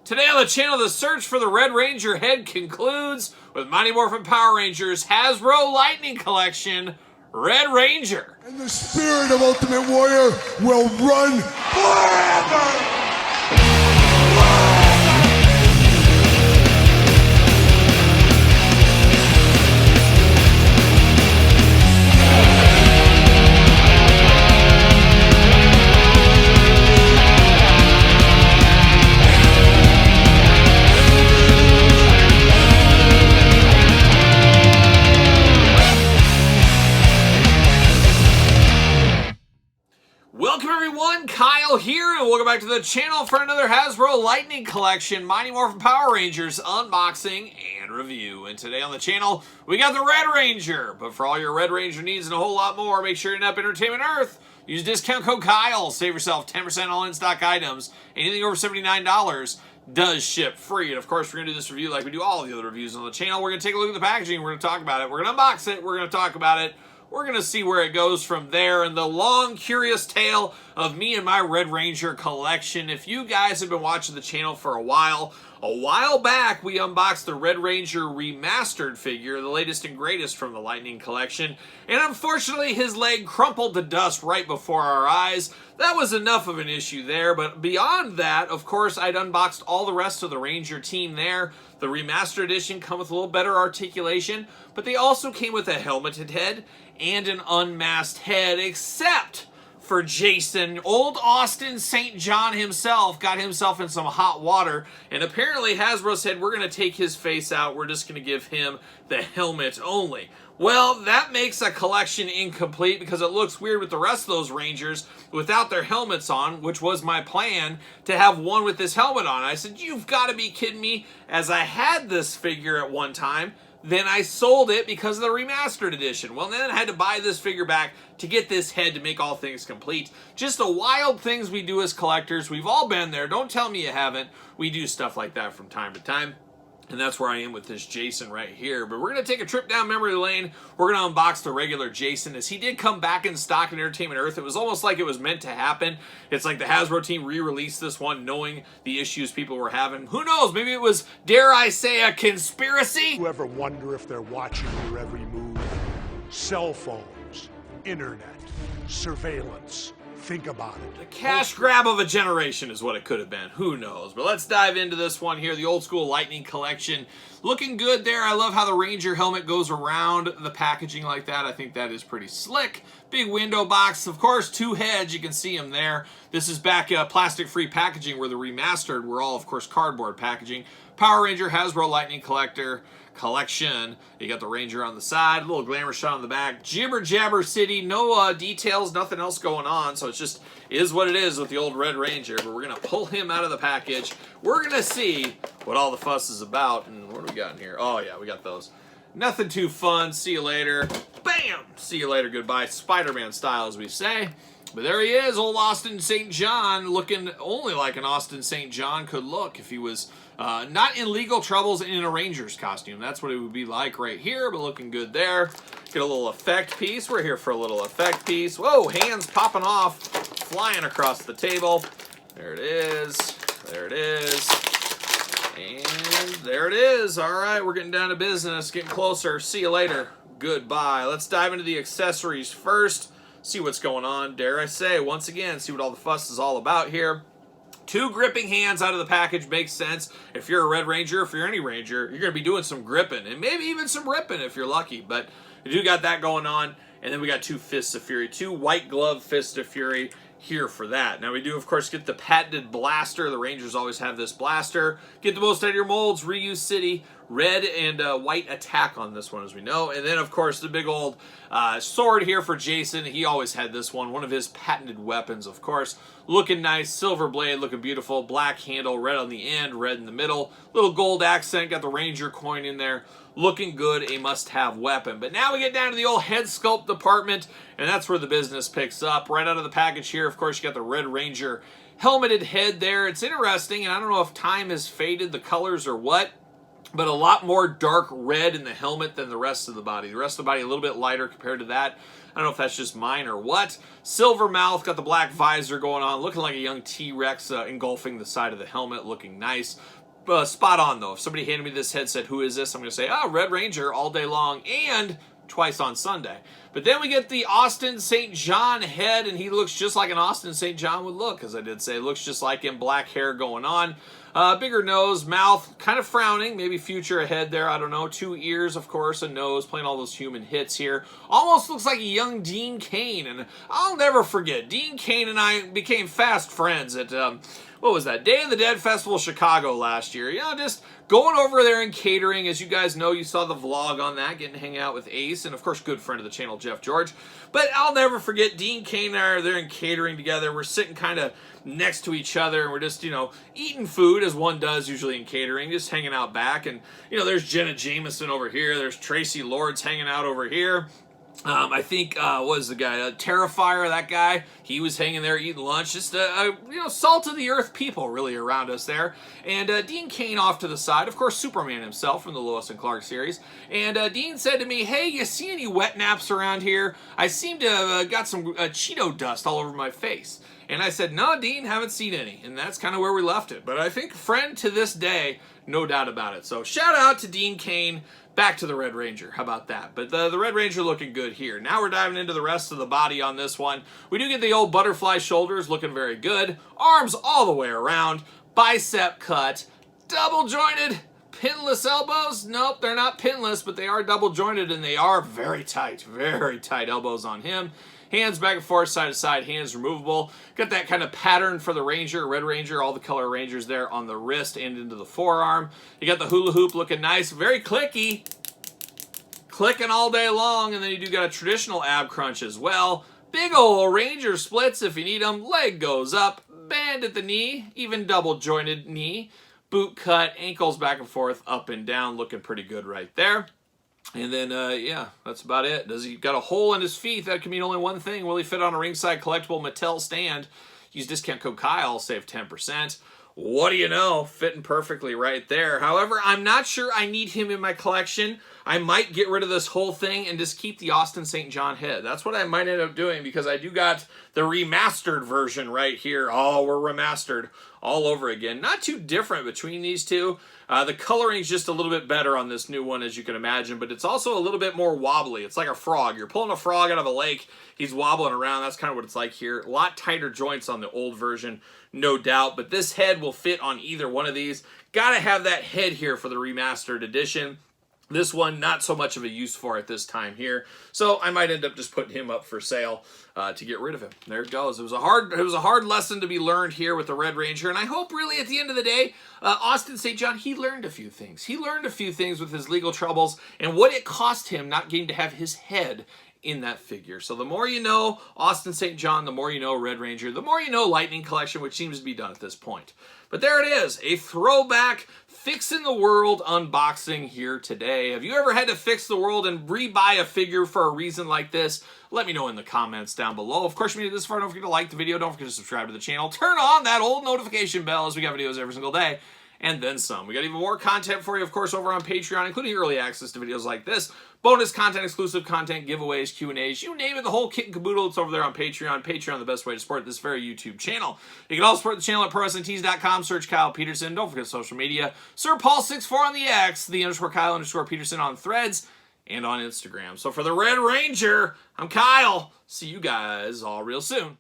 Today on the channel, the search for the Red Ranger head concludes with Mighty Morphin Power Rangers Hasbro Lightning Collection Red Ranger. And the spirit of Ultimate Warrior will run forever! Welcome everyone, Kyle here, and welcome back to the channel for another Hasbro Lightning Collection Mighty Morphin Power Rangers unboxing and review. And today on the channel, we got the Red Ranger. But for all your Red Ranger needs and a whole lot more, make sure you're up Entertainment Earth. Use discount code Kyle, save yourself 10% on all in-stock items. Anything over $79 does ship free. And of course, we're going to do this review like we do all the other reviews on the channel. We're going to take a look at the packaging, we're going to talk about it, we're going to unbox it, we're going to talk about it. We're going to see where it goes from there and the long, curious tale of me and my Red Ranger collection. If you guys have been watching the channel for a while back, we unboxed the Red Ranger remastered figure, the latest and greatest from the Lightning Collection. And unfortunately, his leg crumpled to dust right before our eyes. That was enough of an issue there, but beyond that, of course, I'd unboxed all the rest of the Ranger team there. The remastered edition come with a little better articulation, but they also came with a helmeted head and an unmasked head, except for Jason. Old Austin St. John himself got himself in some hot water, and apparently Hasbro said, we're going to take his face out, we're just going to give him the helmet only. Well, that makes a collection incomplete because it looks weird with the rest of those Rangers without their helmets on, which was my plan, to have one with this helmet on. I said, you've got to be kidding me. As I had this figure at one time, then I sold it because of the remastered edition. Well, then I had to buy this figure back to get this head to make all things complete. Just the wild things we do as collectors. We've all been there. Don't tell me you haven't. We do stuff like that from time to time. And that's where I am with this Jason right here. But we're going to take a trip down memory lane. We're going to unbox the regular Jason as he did come back in stock in Entertainment Earth. It was almost like it was meant to happen. It's like the Hasbro team re-released this one knowing the issues people were having. Who knows? Maybe it was, dare I say, a conspiracy? You ever wonder if they're watching your every move? Cell phones, internet, surveillance. Think about it. The cash grab of a generation is what it could have been. Who knows? But let's dive into this one here, the old school Lightning Collection. Looking good there. I love how the Ranger helmet goes around the packaging like that. I think that is pretty slick. Big window box. Of course, two heads. You can see them there. This is back plastic-free packaging where the remastered were all, of course, cardboard packaging. Power Ranger Hasbro Lightning Collection. You got the Ranger on the side, a little glamour shot on the back. Jibber Jabber City, no details, nothing else going on, so it just is what it is with the old Red Ranger. But we're going to pull him out of the package. We're going to see what all the fuss is about. And what do we got in here? Oh yeah, we got those. Nothing too fun. See you later. Bam! See you later, goodbye. Spider-Man style, as we say. But there he is, old Austin St. John, looking only like an Austin St. John could look if he was not in legal troubles and in a Ranger's costume. That's what it would be like right here, but looking good there. Get a little effect piece. We're here for a little effect piece. Whoa, hands popping off, flying across the table. There it is. There it is. And there it is. All right, we're getting down to business, getting closer. See you later. Goodbye. Let's dive into the accessories first. See what's going on, dare I say, once again, see what all the fuss is all about here. Two gripping hands out of the package makes sense. If you're a Red Ranger, if you're any Ranger, you're going to be doing some gripping and maybe even some ripping if you're lucky. But you do got that going on. And then we got two Fists of Fury, two white glove Fists of Fury here for that. Now we do, of course, get the patented blaster. The Rangers always have this blaster. Get the most out of your molds, Reuse City. Red and white attack on this one, as we know. And then, of course, the big old sword here for Jason. He always had this one of his patented weapons, of course. Looking nice, silver blade, looking beautiful. Black handle, red on the end, red in the middle. Little gold accent, got the Ranger coin in there. Looking good, a must-have weapon. But now we get down to the old head sculpt department, and that's where the business picks up. Right out of the package here, of course, you got the Red Ranger helmeted head there. It's interesting, and I don't know if time has faded the colors or what. but a lot more dark red in the helmet than the rest of the body. The rest of the body a little bit lighter compared to that. I don't know if that's just mine or what. Silver mouth, got the black visor going on, looking like a young T-Rex engulfing the side of the helmet, looking nice. Spot on, though. If somebody handed me this head, said, who is this? I'm going to say, Red Ranger all day long and twice on Sunday. But then we get the Austin St. John head, and he looks just like an Austin St. John would look, as I did say. Looks just like him, black hair going on. Bigger nose, mouth, kind of frowning, maybe future ahead there, I don't know. 2 ears, of course, a nose, playing all those human hits here. Almost looks like a young Dean Cain, and I'll never forget, Dean Cain and I became fast friends at, what was that, Day of the Dead Festival Chicago last year. You know, just going over there and catering. As you guys know, you saw the vlog on that, getting to hang out with Ace, and of course, good friend of the channel, Jeff George. But I'll never forget, Dean Cain and I are there in catering together. We're sitting kind of next to each other, and we're just, you know, eating food as one does usually in catering, just hanging out back. And, you know, there's Jenna Jameson over here. There's Tracy Lords hanging out over here. I think, what was the guy? Terrifier, that guy. He was hanging there eating lunch. Just, you know, salt of the earth people really around us there. And Dean Cain off to the side. Of course, Superman himself from the Lois and Clark series. And Dean said to me, hey, you see any wet naps around here? I seem to have got some Cheeto dust all over my face. And I said, no, Dean, haven't seen any. And that's kind of where we left it. But I think friend to this day, no doubt about it. So shout out to Dean Cain. Back to the Red Ranger. How about that? But the Red Ranger looking good here. Now we're diving into the rest of the body on this one. We do get the old butterfly shoulders looking very good. Arms all the way around. Bicep cut. Double jointed. Pinless elbows. Nope, they're not pinless, but they are double jointed and they are very tight elbows on him. Hands back and forth, side to side, hands removable. Got that kind of pattern for the Ranger, Red Ranger, all the color Rangers there on the wrist and into the forearm. You got the hula hoop looking nice, very clicky. Clicking all day long, and then you do got a traditional ab crunch as well. Big old Ranger splits if you need them. Leg goes up, band at the knee, even double jointed knee. Boot cut, ankles back and forth, up and down, looking pretty good right there. And then, yeah, that's about it. Does he got a hole in his feet? That can mean only one thing. Will he fit on a ringside collectible Mattel stand? Use discount code Kyle, save 10%. What do you know? Fitting perfectly right there. However, I'm not sure I need him in my collection. I might get rid of this whole thing and just keep the Austin St. John head. That's what I might end up doing because I do got the remastered version right here. Oh, we're remastered all over again. Not too different between these two. The coloring is just a little bit better on this new one, as you can imagine, but it's also a little bit more wobbly. It's like a frog. You're pulling a frog out of a lake. He's wobbling around. That's kind of what it's like here. A lot tighter joints on the old version, no doubt, but this head will fit on either one of these. Gotta have that head here for the remastered edition. This one, not so much of a use for at this time here. So I might end up just putting him up for sale to get rid of him. There it goes. It was a hard lesson to be learned here with the Red Ranger. And I hope really at the end of the day, Austin St. John, he learned a few things. He learned a few things with his legal troubles and what it cost him not getting to have his head in that figure. So the more you know Austin St. John, the more you know Red Ranger, the more you know Lightning Collection, which seems to be done at this point. But there it is, a throwback fixing the world unboxing here today. Have you ever had to fix the world and rebuy a figure for a reason like this? Let me know in the comments down below. Of course, if you made it this far, don't forget to like the video. Don't forget to subscribe to the channel. Turn on that old notification bell as we got videos every single day. And then some. We got even more content for you, of course, over on Patreon, including early access to videos like this, bonus content, exclusive content, giveaways, Q&As, you name it, the whole kit and caboodle. It's over there on Patreon. Patreon, the best way to support this very YouTube channel. You can also support the channel at ProWrestlingTees.com. Search Kyle Peterson. Don't forget social media. Sir Paul64 on the X, the _Kyle_Peterson on Threads, and on Instagram. So for the Red Ranger, I'm Kyle. See you guys all real soon.